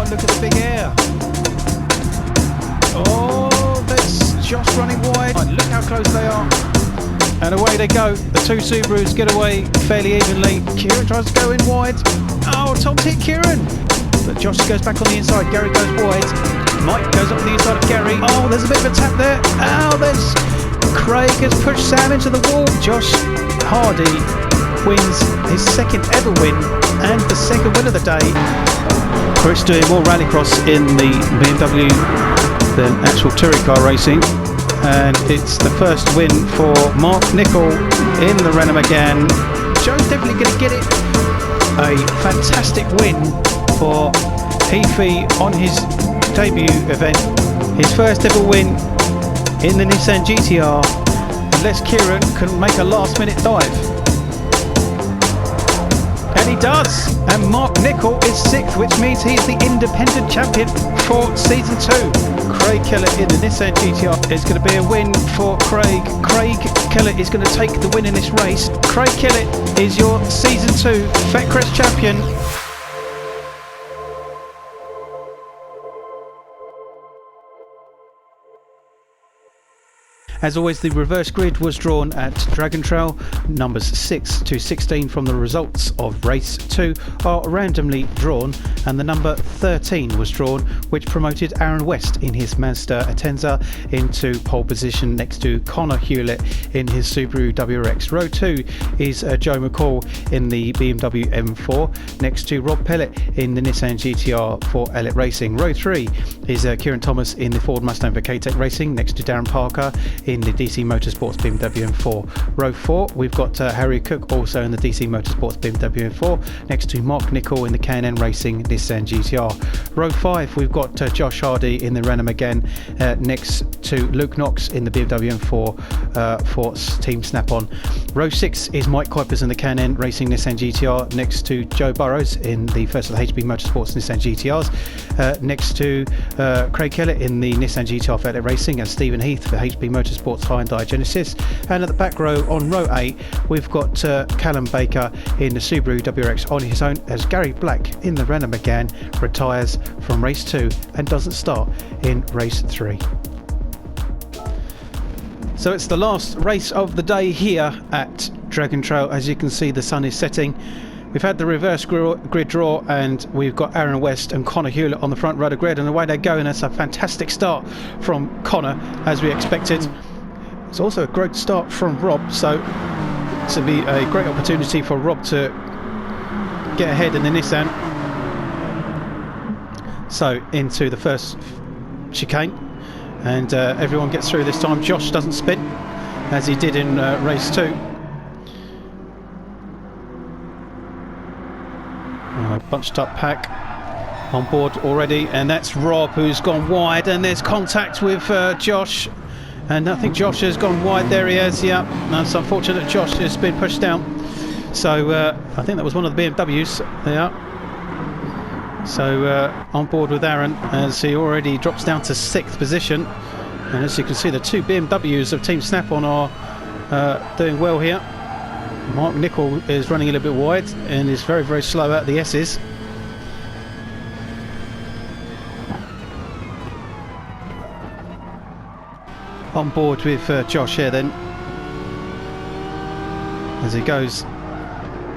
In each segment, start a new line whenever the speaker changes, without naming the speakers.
look at the big air. Oh, that's Josh running wide. Look how close they are. And away they go. The two Subarus get away fairly evenly. Kieran tries to go in wide. Oh, Tom's hit Kieran. But Josh goes back on the inside. Gary goes wide. Mike goes up the inside of Gary. Oh, there's a bit of a tap there. Oh, there's Craig has pushed Sam into the wall. Josh Hardy wins his second ever win and the second win of the day. Chris doing more rallycross in the BMW than actual touring car racing, and it's the first win for Mark Nicol in the Renault Megane. Joe's definitely going to get it. A fantastic win for Heafy on his debut event, his first ever win in the Nissan GTR, unless Kieran can make a last minute dive. And he does, and Mark Nicol is 6th, which means he's the independent champion for season 2. Craig Keller in the Nissan GTR is going to be a win for Craig. Craig Keller is going to take the win in this race. Craig Keller is your season 2 FWTC champion. As always, the reverse grid was drawn at Dragon Trail. Numbers 6 to 16 from the results of race 2 are randomly drawn, and the number 13 was drawn, which promoted Aaron West in his Mazda Atenza into pole position next to Connor Hewlett in his Subaru WRX. Row 2 is Joe McCall in the BMW M4 next to Rob Pellet in the Nissan GTR for Elliott Racing. Row 3 is Kieran Thomas in the Ford Mustang for KTEC Racing next to Darren Parker in the DC Motorsports BMW M4. Row 4, we've got Harry Cook also in the DC Motorsports BMW M4 next to Mark Nicol in the K&N Racing Nissan GTR. Row 5, we've got Josh Hardy in the Renault Megane next to Luke Knox in the BMW M4 for Team Snap-on. Row 6 is Mike Kuipers in the K&N Racing Nissan GTR next to Joe Burrows in the first of the HB Motorsports Nissan GTRs, next to Craig Keller in the Nissan GTR for Elliott Racing, and Stephen Heath for HB Motorsports Hyundai Genesis. And at the back row on row 8, we've got Callum Baker in the Subaru WRX on his own, as Gary Black in the Renault Megane retires from race 2 and doesn't start in race 3. So it's the last race of the day here at Dragon Trail. As you can see, the sun is setting. We've had the reverse grid draw, and we've got Aaron West and Connor Hewlett on the front row of the grid, and away they go, and it's a fantastic start from Connor as we expected. It's also a great start from Rob, so this will be a great opportunity for Rob to get ahead in the Nissan. So into the first chicane, and everyone gets through this time. Josh doesn't spin as he did in race 2. Bunched up pack on board already, and that's Rob who's gone wide, and there's contact with Josh, and I think Josh has gone wide. There he is. Yeah, that's unfortunate. Josh has been pushed down, so I think that was one of the BMWs. Yeah, so on board with Aaron as he already drops down to 6th position, and as you can see, the two BMWs of Team Snap-on are doing well here. Mark Nicol is running a little bit wide and is very, very slow out the S's. On board with Josh here then, as he goes.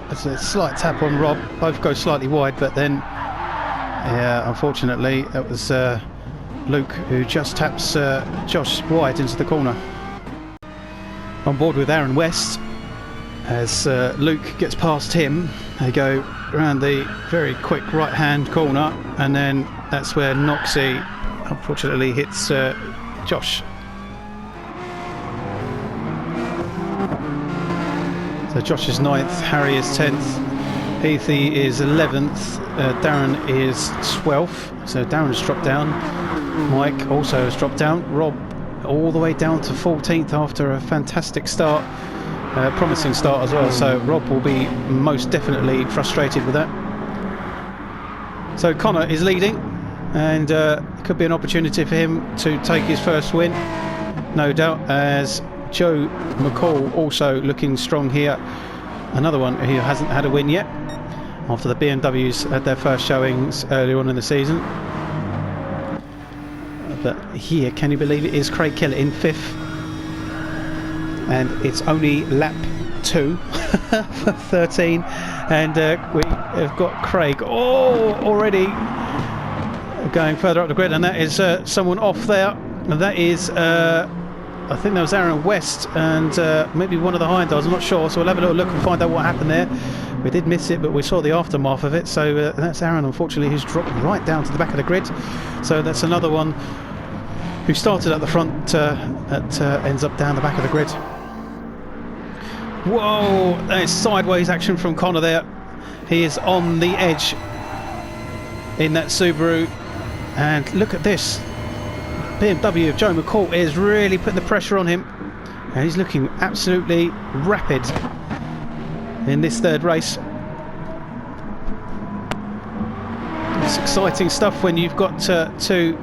There's a slight tap on Rob. Both go slightly wide, but then, yeah, unfortunately, that was Luke who just taps Josh wide into the corner. On board with Aaron West. As Luke gets past him, they go around the very quick right hand corner, and then that's where Noxie unfortunately hits Josh. So Josh is 9th, Harry is 10th, Heathy is 11th, Darren is 12th, so Darren has dropped down. Mike also has dropped down. Rob all the way down to 14th after a fantastic start. Promising start as well, so Rob will be most definitely frustrated with that. So Connor is leading, and it could be an opportunity for him to take his first win, no doubt, as Joe McCall also looking strong here, another one who hasn't had a win yet. after the BMWs had their first showings earlier on in the season. But here, can you believe it, is Craig Kellett in 5th, and it's only lap 2 for 13, and we have got Craig already going further up the grid, and that is someone off there, and that is I think that was Aaron West, and maybe one of the Hyundais, I'm not sure, so we'll have a little look and find out what happened there. We did miss it, but we saw the aftermath of it, so that's Aaron, unfortunately, who's dropped right down to the back of the grid. So that's another one who started at the front that ends up down the back of the grid. Whoa, that is sideways action from Connor there. He is on the edge in that Subaru, and look at this. BMW of Joe McCall is really putting the pressure on him, and he's looking absolutely rapid in this third race. It's exciting stuff when you've got two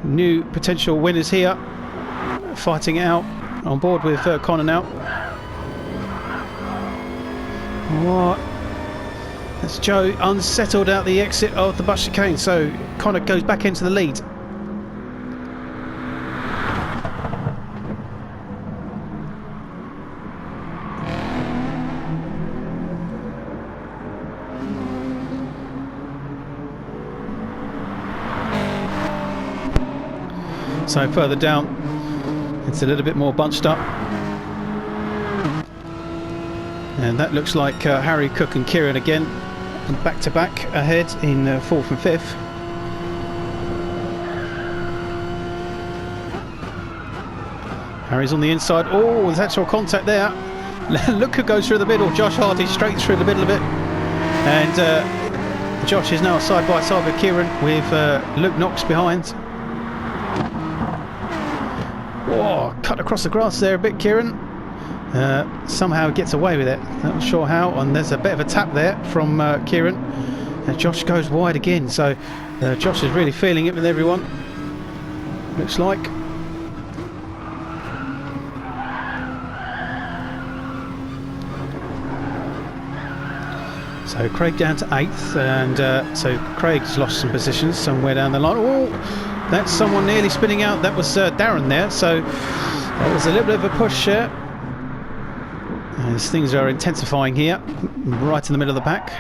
new potential winners here fighting it out on board with Connor now. What? That's Joe unsettled out the exit of the bus chicane, so Connor goes back into the lead. So further down, it's a little bit more bunched up. And that looks like Harry, Cook and Kieran again, back to back ahead in 4th and 5th. Harry's on the inside. Oh, there's actual contact there. Look who goes through the middle. Josh Hardy straight through the middle of it. And Josh is now side by side with Kieran, with Luke Knox behind. Oh, cut across the grass there a bit, Kieran. Somehow gets away with it. Not sure how. And there's a bit of a tap there from Kieran. And Josh goes wide again. So Josh is really feeling it with everyone, looks like. So Craig down to 8th, and so Craig's lost some positions somewhere down the line. Oh, that's someone nearly spinning out. That was Darren there, so that was a little bit of a push there. As things are intensifying here, right in the middle of the pack.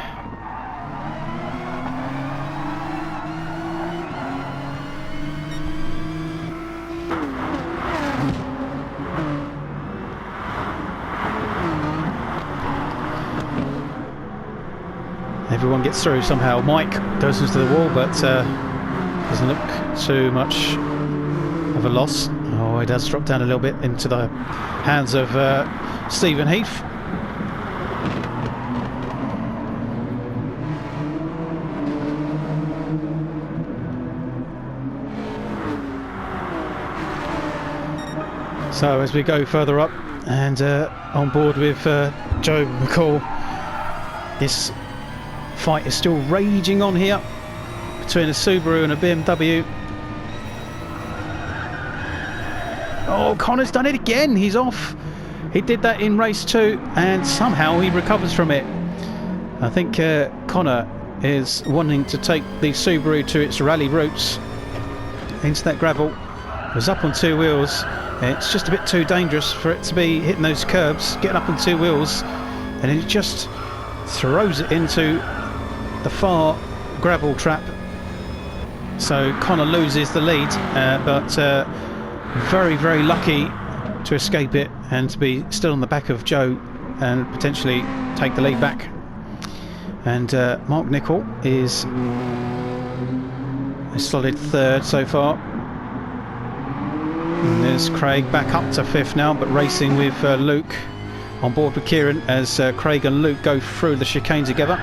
Everyone gets through somehow. Mike goes into the wall, but doesn't look too much of a loss. Oh, he does drop down a little bit into the hands of Stephen Heath. So as we go further up and on board with Joe McCall, this fight is still raging on here between a Subaru and a BMW. Oh, Connor's done it again. He's off. He did that in race 2 and somehow he recovers from it. I think Connor is wanting to take the Subaru to its rally roots into that gravel. It was up on 2 wheels. It's just a bit too dangerous for it to be hitting those curbs, getting up on 2 wheels, and it just throws it into the far gravel trap. So Connor loses the lead, but very, very lucky to escape it and to be still on the back of Joe and potentially take the lead back. And Mark Nichol is a solid 3rd so far. And there's Craig back up to 5th now, but racing with Luke on board with Kieran as Craig and Luke go through the chicane together.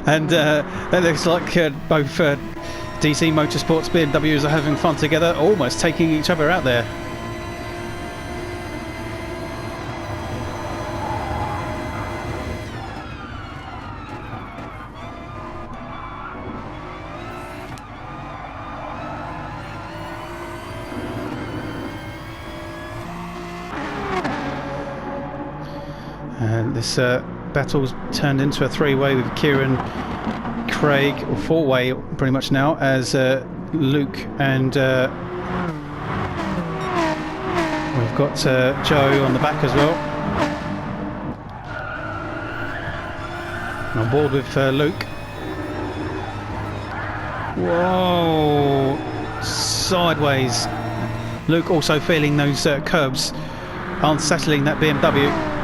And it looks like both DC Motorsports BMWs are having fun together, almost taking each other out there. And this battle's turned into a three-way with Kieran, Craig, or four-way pretty much now, as Luke and we've got Joe on the back as well. On board with Luke. Whoa! Sideways. Luke also feeling those curbs, unsettling that BMW.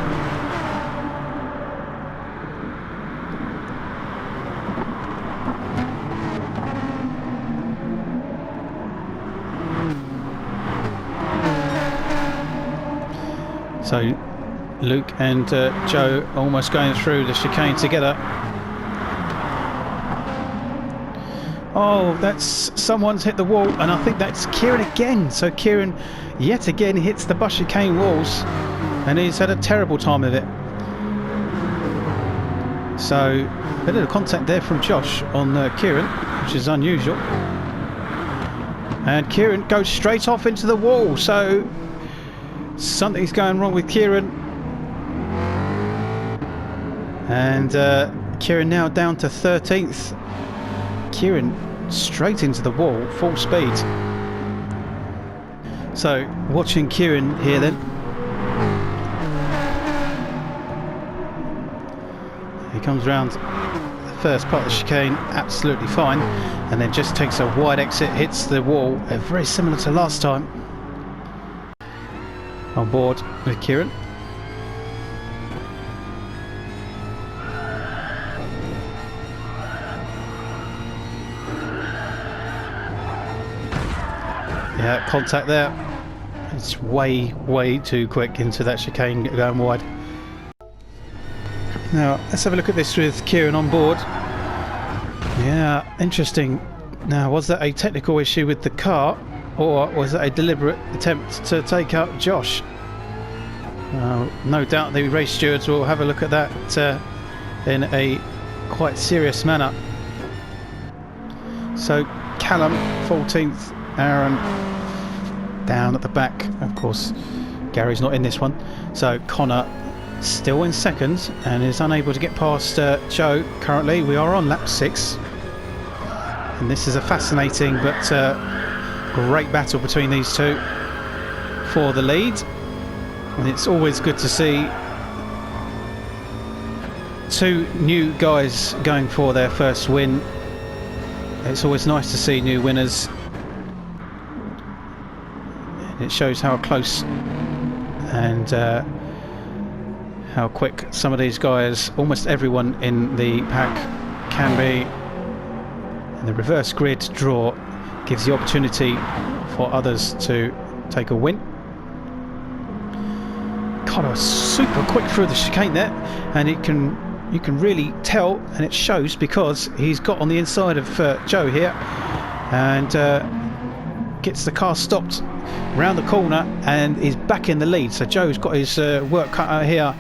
So Luke and Joe almost going through the chicane together. Oh, that's someone's hit the wall, and I think that's Kieran again. So Kieran yet again hits the bus chicane walls, and he's had a terrible time of it. So a little contact there from Josh on Kieran, which is unusual. And Kieran goes straight off into the wall, so something's going wrong with Kieran. And Kieran now down to 13th. Kieran straight into the wall, full speed. So watching Kieran here then. He comes round the first part of the chicane absolutely fine, and then just takes a wide exit, hits the wall, very similar to last time. On board with Kieran. Yeah, contact there. It's way too quick into that chicane going wide. Now let's have a look at this with Kieran on board. Yeah, interesting. Now, was that a technical issue with the car, or was it a deliberate attempt to take out Josh? No doubt the race stewards will have a look at that in a quite serious manner. So Callum 14th, Aaron down at the back. Of course Gary's not in this one. So Connor still in second and is unable to get past Joe. Currently we are on lap 6, and this is a fascinating but great battle between these two for the lead. And it's always good to see two new guys going for their first win. It's always nice to see new winners. It shows how close and how quick some of these guys, almost everyone in the pack, can be. And the reverse grid draw gives the opportunity for others to take a win. Connor super quick through the chicane there, and you can really tell, and it shows because he's got on the inside of Joe here, and gets the car stopped round the corner and is back in the lead. So Joe's got his work cut out here.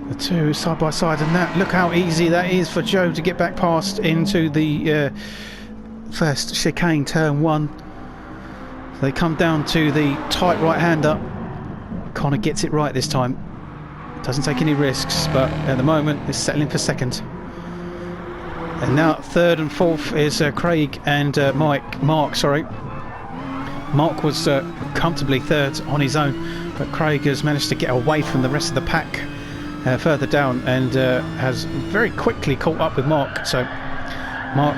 The two side by side, and that, look how easy that is for Joe to get back past into the first chicane, turn 1. They come down to the tight right hander. Connor gets it right this time, doesn't take any risks, but at the moment is settling for second. And now third and fourth is Craig and Mark. Mark was comfortably third on his own, but Craig has managed to get away from the rest of the pack further down, and has very quickly caught up with Mark. So Mark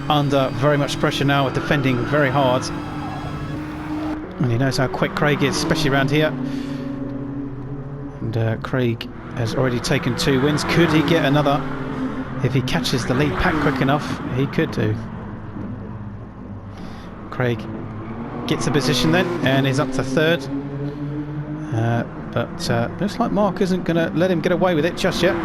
under very much pressure now, defending very hard, and he knows how quick Craig is, especially around here. And And Craig has already taken 2 wins. Could he get another? If he catches the lead pack quick enough, he could do. Craig gets the position then, and is up to 3rd. But looks like Mark isn't going to let him get away with it just yet.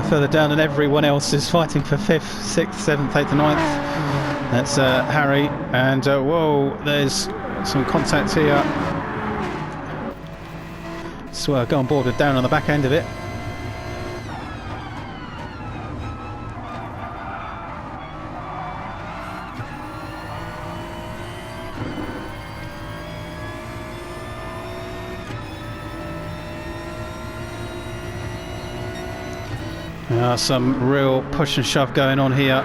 Further down, and everyone else is fighting for 5th, 6th, 7th, 8th and 9th. That's Harry, and whoa, there's some contact here. So go on board with Darren on the back end of it. Some real push and shove going on here.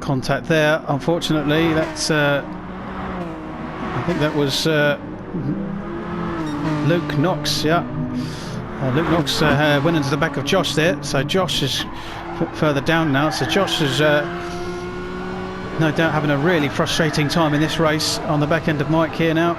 Contact there, unfortunately. That's I think that was Luke Knox. Yeah, Luke Knox went into the back of Josh there, so Josh is further down now. So Josh is no doubt having a really frustrating time in this race on the back end of Mike here now.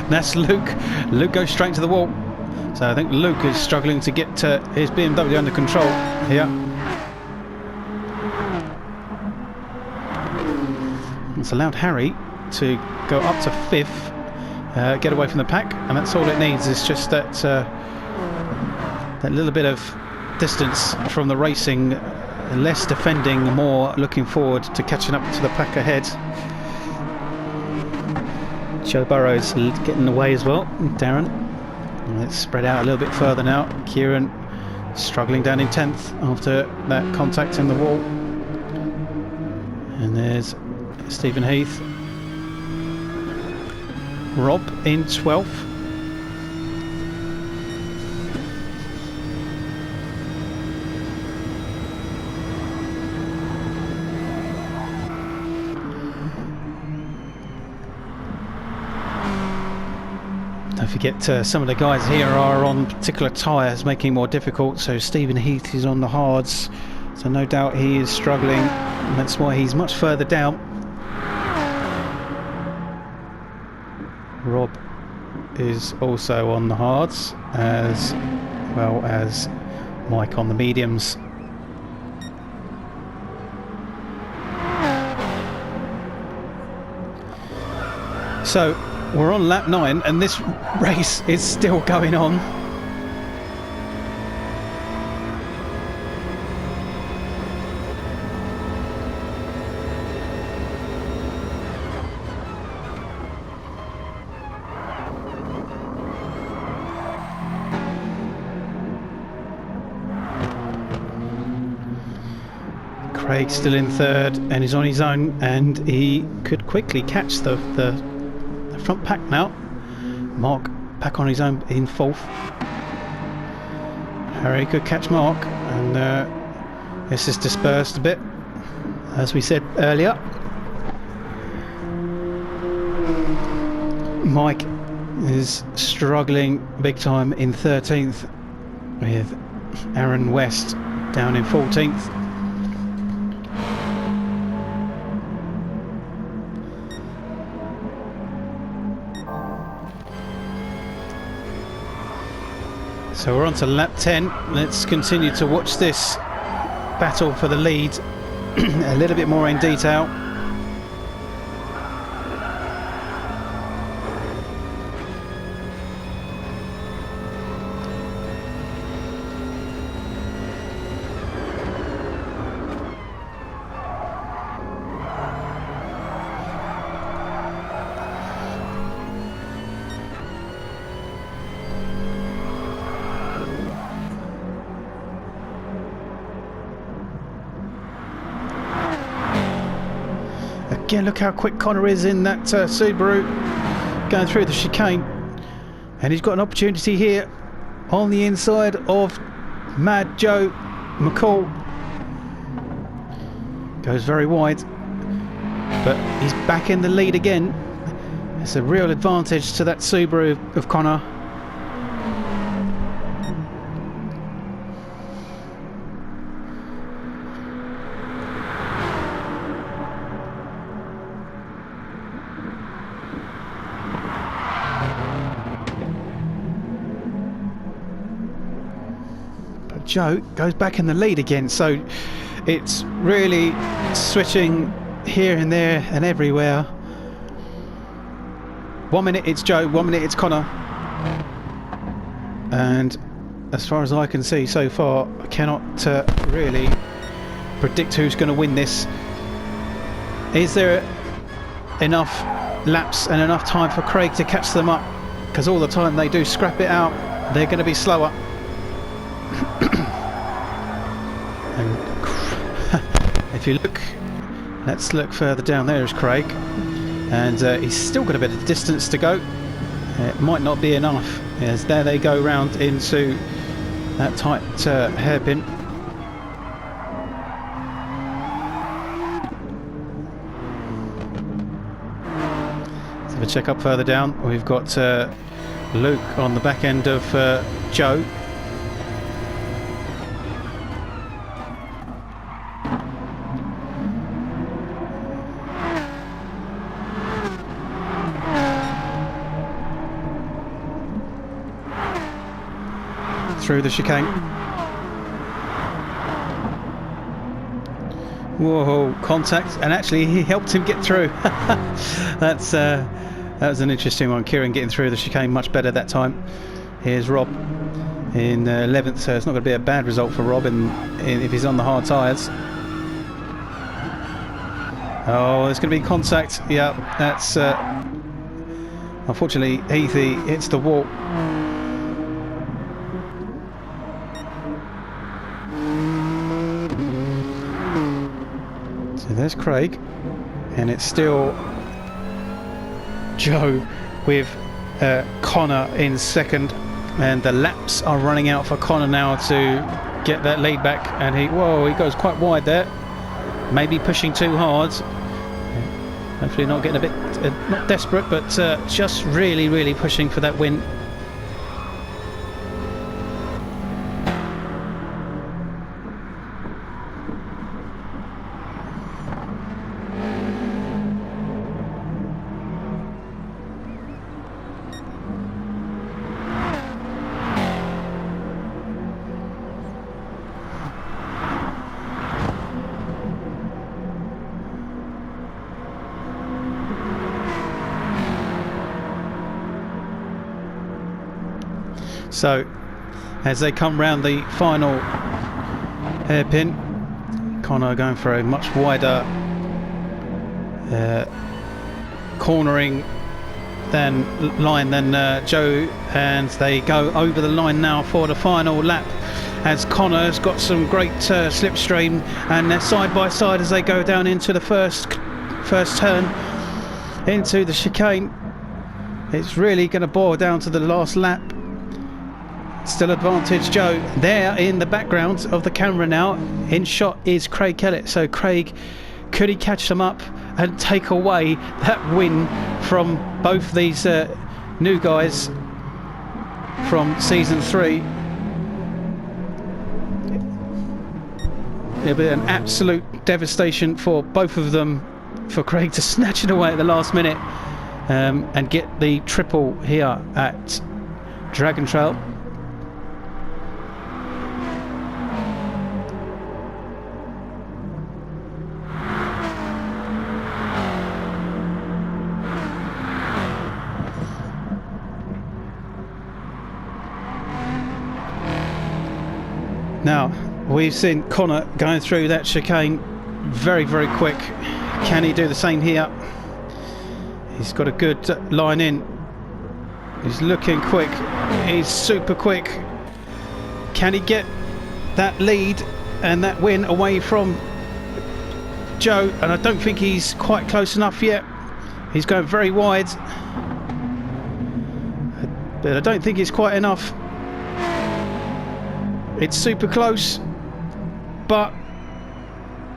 That's Luke. Luke goes straight to the wall. So I think Luke is struggling to get his BMW under control here. It's allowed Harry to go up to 5th, get away from the pack, and that's all it needs, is just that that little bit of distance from the racing, less defending, more looking forward to catching up to the pack ahead. Joe Burrows getting away as well, Darren. Let's spread out a little bit further now. Kieran struggling down in 10th after that contact in the wall. And there's Stephen Heath. Rob in 12th. Don't forget some of the guys here are on particular tyres, making it more difficult. So Stephen Heath is on the hards, so no doubt he is struggling, and that's why he's much further down. Rob is also on the hards, as well as Mike on the mediums. So we're on lap 9 and this race is still going on. Craig's still in 3rd and he's on his own, and he could quickly catch the front pack now. Mark back on his own in 4th. Harry could catch Mark, and this is dispersed a bit, as we said earlier. Mike is struggling big time in 13th, with Aaron West down in 14th. So we're on to lap 10. Let's continue to watch this battle for the lead a little bit more in detail. again, look how quick Connor is in that Subaru going through the chicane. And he's got an opportunity here on the inside of Mad Joe McCall. Goes very wide, but he's back in the lead again. It's a real advantage to that Subaru of Connor. But Joe goes back in the lead again, so it's really switching here and there and everywhere. 1 minute it's Joe, 1 minute it's Connor. And as far as I can see so far, I cannot really predict who's going to win this. Is there enough laps and enough time for Craig to catch them up? Because all the time they do scrap it out, they're going to be slower. And if you look, let's look further down, there is Craig, and he's still got a bit of distance to go. It might not be enough, as there they go round into that tight hairpin. Let's have a check up further down. We've got Luke on the back end of Joe. Through the chicane. Whoa, contact, and actually he helped him get through. That was an interesting one. Kieran getting through the chicane much better that time. Here's Rob in 11th, so it's not going to be a bad result for Rob if he's on the hard tyres. Oh, there's going to be contact. Yeah, that's unfortunately Heathy hits the wall. There's Craig, and it's still Joe with Connor in second, and the laps are running out for Connor now to get that lead back. And he goes quite wide there, maybe pushing too hard. Hopefully not getting a bit not desperate, but just really pushing for that win. So as they come round the final hairpin, Connor going for a much wider cornering line than Joe, and they go over the line now for the final lap, as Connor's got some great slipstream, and they're side by side as they go down into the first turn into the chicane. It's really going to boil down to the last lap. Still advantage Joe. There in the background of the camera now, in shot, is Craig Kellett. So Craig, could he catch them up and take away that win from both these new guys from season 3? It'll be an absolute devastation for both of them, for Craig to snatch it away at the last minute and get the triple here at Dragon Trail. Now, we've seen Connor going through that chicane very quick. Can he do the same here? He's got a good line in. He's looking quick. He's super quick. Can he get that lead and that win away from Joe, and I don't think he's quite close enough yet. He's going very wide, but I don't think it's quite enough. It's super close, but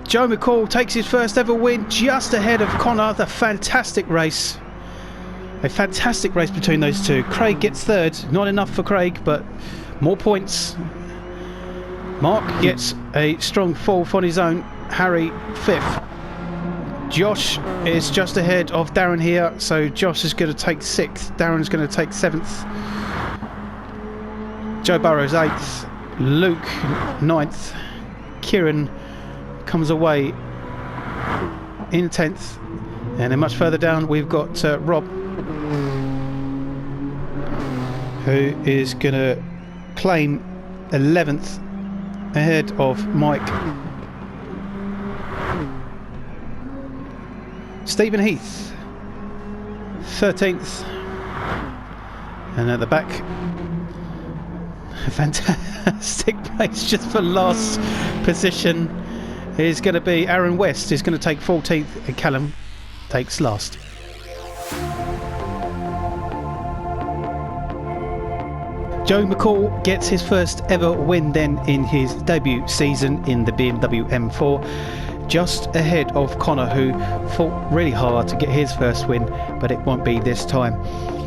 Joe McCall takes his first ever win just ahead of Connor. The fantastic race. A fantastic race between those two. Craig gets third. Not enough for Craig, but more points. Mark gets a strong fourth on his own. Harry fifth. Josh is just ahead of Darren here, so Josh is going to take sixth. Darren's going to take seventh. Joe Burrows eighth. Luke ninth. Kieran comes away in 10th, and then much further down we've got Rob, who is going to claim 11th ahead of Mike. Stephen Heath 13th, and at the back, a fantastic place just for last position is going to be Aaron West, who's going to take 14th, and Callum takes last. Joe McCall gets his first ever win then in his debut season in the BMW M4, just ahead of Connor, who fought really hard to get his first win, but it won't be this time.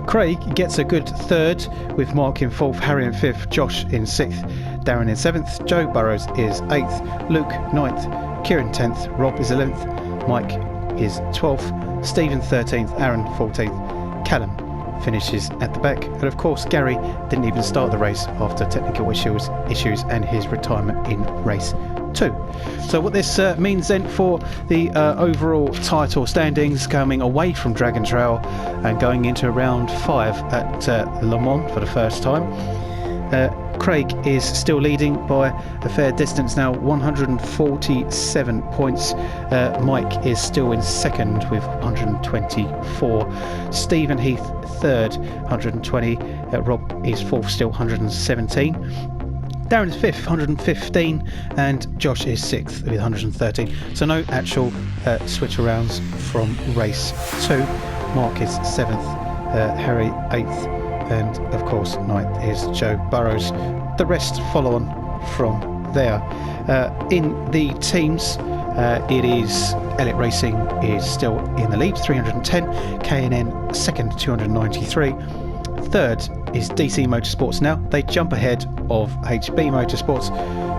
Craig gets a good third, with Mark in fourth, Harry in fifth, Josh in sixth, Darren in seventh, Joe Burrows is eighth, Luke ninth, Kieran 10th, Rob is 11th, Mike is 12th, Stephen 13th, Aaron 14th, Callum finishes at the back, and of course Gary didn't even start the race after technical issues and his retirement in race 2. So what this means then for the overall title standings, coming away from Dragon Trail and going into round 5 at Le Mans for the first time, Craig is still leading by a fair distance now, 147 points. Mike is still in second with 124. Stephen Heath third, 120. Rob is fourth, still 117. Darren is fifth, 115, and Josh is sixth with 113. So no actual switch arounds from race 2. Mark is seventh, Harry eighth, and of course ninth is Joe Burrows. The rest follow on from there. In the teams, it is Elliott Racing is still in the lead, 310. K&N second, 293. Third is DC Motorsports now. They jump ahead of HB Motorsports,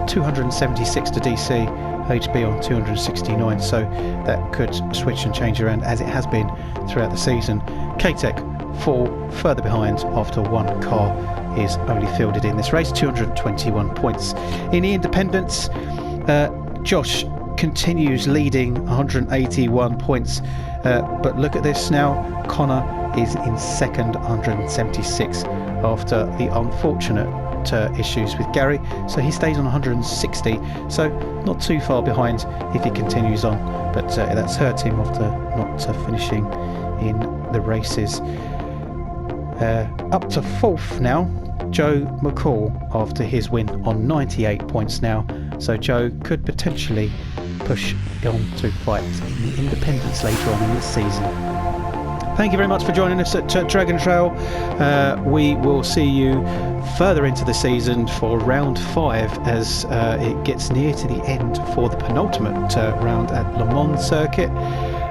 276 to DC, HB on 269, so that could switch and change around as it has been throughout the season. K-Tech fall further behind after one car is only fielded in this race, 221 points. In the independents, Josh continues leading, 181 points, but look at this now, Connor is in second, 176, after the unfortunate issues with Gary, so he stays on 160, so not too far behind if he continues on, but that's hurt him after not finishing in the races. Up to fourth now, Joe McCall, after his win on 98 points now, so Joe could potentially push on to fight in the independents later on in this season. Thank you very much for joining us at Dragon Trail. We will see you further into the season for round 5 as it gets near to the end for the penultimate round at Le Mans circuit,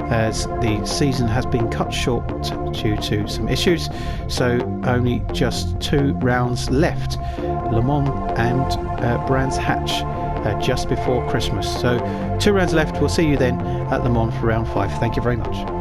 as the season has been cut short due to some issues, so only just 2 rounds left, Le Mans and Brands Hatch, just before Christmas. So 2 rounds left. We'll see you then at Le Mans for round 5. Thank you very much.